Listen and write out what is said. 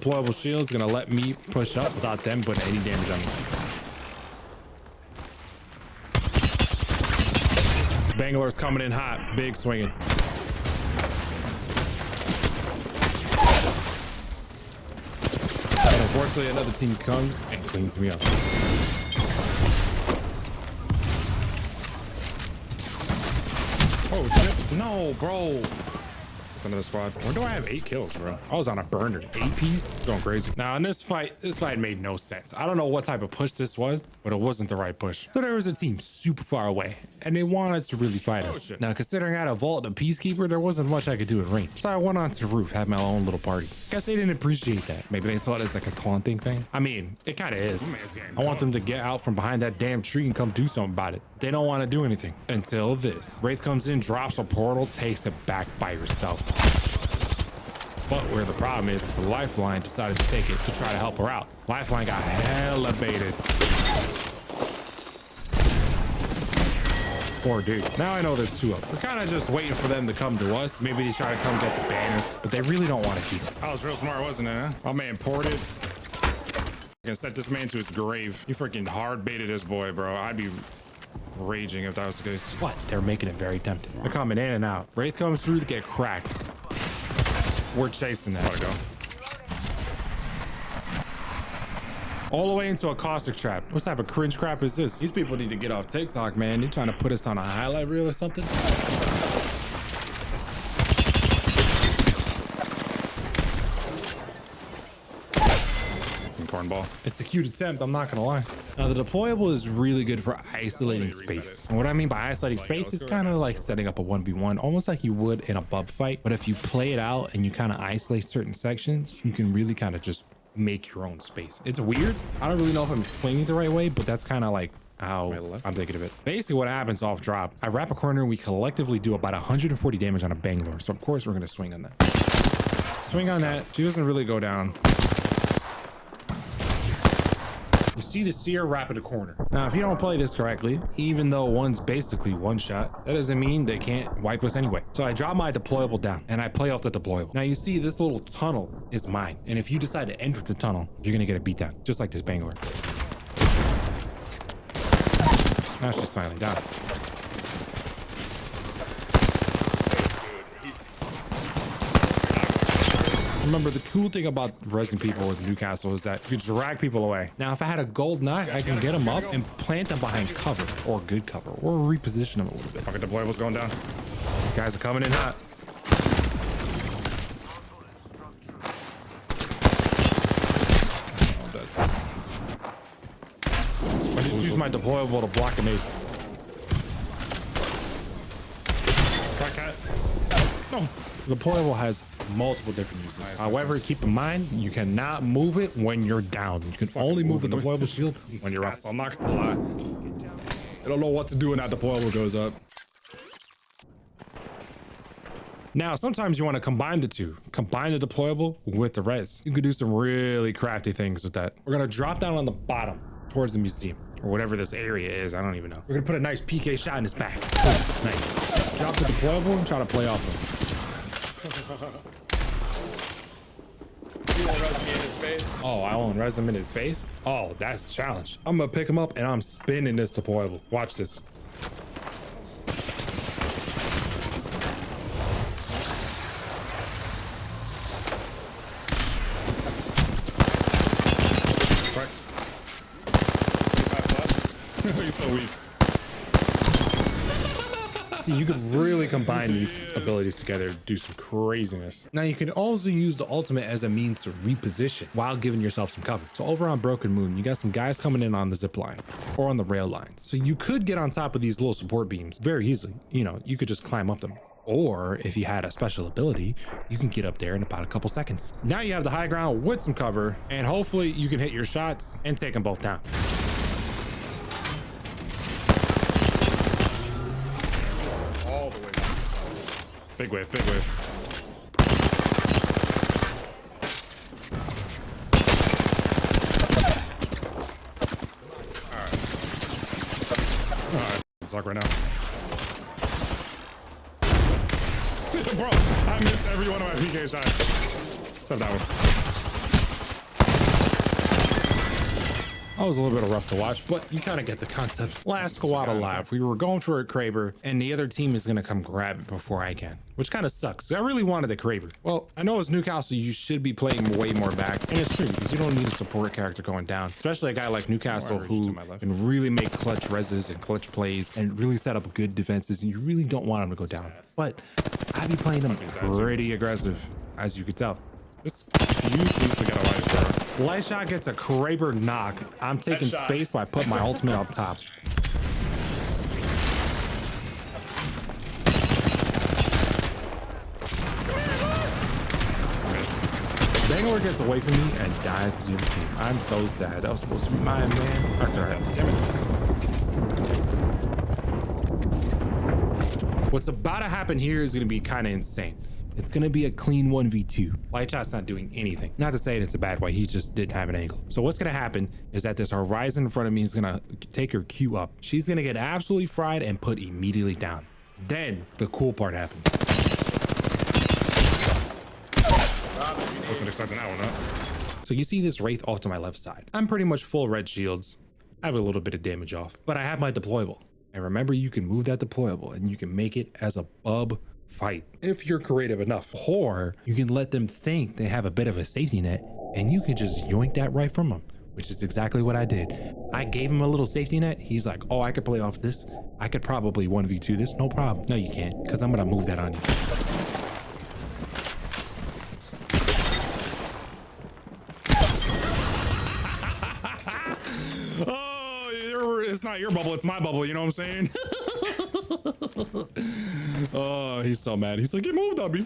deployable shield is gonna let me push up without them putting any damage on me. Bangalore's coming in hot, big swinging. Unfortunately, another team comes and cleans me up. Oh shit! No, bro. It's another squad. Where do I have 8 kills, bro? I was on a burner. 8 piece? Going crazy. Now in this fight made no sense. I don't know what type of push this was, but it wasn't the right push. So there was a team super far away and they wanted to really fight us. Shit. Now considering I had a vault and a peacekeeper, there wasn't much I could do at range. So I went onto the roof, had my own little party. Guess they didn't appreciate that. Maybe they saw it as like a taunting thing. I mean, it kind of is. I want them to get out from behind that damn tree and come do something about it. They don't want to do anything until this. Wraith comes in, drops a portal, takes it back by yourself. But where the problem is, the Lifeline decided to take it to try to help her out. Lifeline got hella baited. Poor dude. Now I know there's 2 of them. We're kind of just waiting for them to come to us. Maybe they try to come get the banners, but they really don't want to keep it. That was real smart, wasn't it, huh? My man ported. Gonna set this man to his grave. He freaking hard baited this boy, bro. I'd be raging if that was the case. What? They're making it very tempting. They're coming in and out. Wraith comes through to get cracked. We're chasing that. Gotta go. All the way into a caustic trap. What type of cringe crap is this? These people need to get off TikTok, man. They're trying to put us on a highlight reel or something. Cornball. It's a cute attempt, I'm not gonna lie. Now the deployable is really good for isolating space. And what I mean by isolating space is kind of like setting up a 1v1, almost like you would in a bub fight. But if you play it out and you kind of isolate certain sections, you can really kind of just make your own space. It's weird. I don't really know if I'm explaining it the right way, but that's kind of like how I'm thinking of it. Basically what happens off drop, I wrap a corner and we collectively do about 140 damage on a Bangalore. So of course we're gonna swing on that. Swing on that. She doesn't really go down. You see the seer wrap in the corner. Now, if you don't play this correctly, even though one's basically one shot, that doesn't mean they can't wipe us anyway. So I drop my deployable down and I play off the deployable. Now you see this little tunnel is mine. And if you decide to enter the tunnel, you're gonna get a beatdown, just like this Bangalore. Now she's finally down. Remember, the cool thing about resing people with Newcastle is that you can drag people away. Now, if I had a gold knight, I can get them up and plant them behind cover or good cover or reposition them a little bit. Fucking deployable's going down. These guys are coming in hot. I'm dead. I just use my deployable to block a nade. No. The deployable has multiple different uses. However, keep in mind, you cannot move it when you're down. You can only move the deployable shield when you're up. I'm not gonna lie. I don't know what to do when that deployable goes up. Now, sometimes you want to combine the two. Combine the deployable with the res. You can do some really crafty things with that. We're gonna drop down on the bottom towards the museum or whatever this area is. I don't even know. We're gonna put a nice PK shot in his back. Nice. Drop the deployable and try to play off him. Oh, I won't res him in his face? Oh, that's the challenge. I'm gonna pick him up and I'm spinning this deployable. Watch this. He's so weak. See, you could really combine these abilities together to do some craziness. Now, you can also use the ultimate as a means to reposition while giving yourself some cover. So over on Broken Moon, you got some guys coming in on the zip line or on the rail lines. So you could get on top of these little support beams very easily. You know, you could just climb up them. Or if you had a special ability, you can get up there in about a couple seconds. Now you have the high ground with some cover, and hopefully you can hit your shots and take them both down. Big wave, big wave. Alright, suck right now. Bro, I missed every one of my PK shots. Except that one. That was a little bit rough to watch, but you kind of get the concept. Last squad alive. We were going for a Kraber, and the other team is going to come grab it before I can, which kind of sucks. I really wanted the Kraber. Well, I know as Newcastle, you should be playing way more back, and it's true because you don't need a support character going down, especially a guy like Newcastle who can really make clutch reses and clutch plays and really set up good defenses, and you really don't want him to go down. But I be playing him pretty aggressive, as you could tell. This usually get a light shot. Light shot gets a Kraber knock. I'm taking space by putting my ultimate up top. Bangalore gets away from me and dies to the other team. I'm so sad. That was supposed to be mine, man. That's all right. Damn it. What's about to happen here is going to be kind of insane. It's going to be a clean 1v2. Lightshot's not doing anything. Not to say it's a bad way. He just didn't have an angle. So what's going to happen is that this Horizon in front of me is going to take her Q up. She's going to get absolutely fried and put immediately down. Then the cool part happens. Wasn't expecting that one, huh? So you see this Wraith off to my left side. I'm pretty much full red shields. I have a little bit of damage off, but I have my deployable. And remember, you can move that deployable and you can make it as a bub fight if you're creative enough, or you can let them think they have a bit of a safety net and you can just yoink that right from them, which is exactly what I did. I gave him a little safety net. He's like, oh, I could play off this. I could probably 1v2 this, no problem. No, you can't, because I'm gonna move that on you. Oh, it's not your bubble, it's my bubble, you know what I'm saying? Oh, he's so mad. He's like, you moved on me.